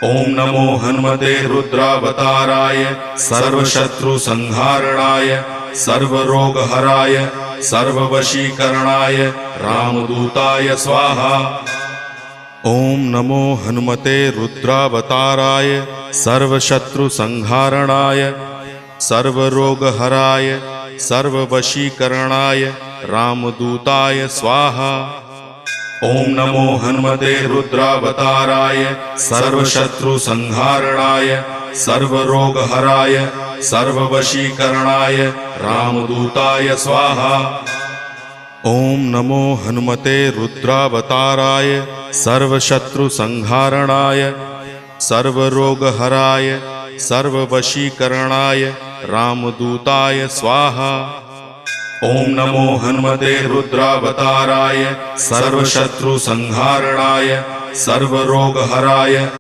ओम नमो हनुमते रुद्रावताराय सर्वशत्रुसंहारणाय सर्वरोगहराय सर्ववशीकरणाय रामदूताय स्वाहा। ओम नमो हनुमते रुद्रावताराय सर्वशत्रुसंहारणाय सर्वरोगहराय सर्ववशीकरणाय रामदूताय स्वाहा। ओम नमो हनुमते रुद्रावताराय सर्वशत्रुसंहारणाय सर्वरोगहराय सर्ववशीकरणाय रामदूताय स्वाहा। ओम नमो हनुमते रुद्रावताराय सर्वशत्रुसंहारणाय सर्वरोगहराय सर्ववशीकरणाय रामदूताय स्वाहा। ओम नमो हनुमते रुद्रावताराय सर्वशत्रुसंहारणाय सर्वरोगहराय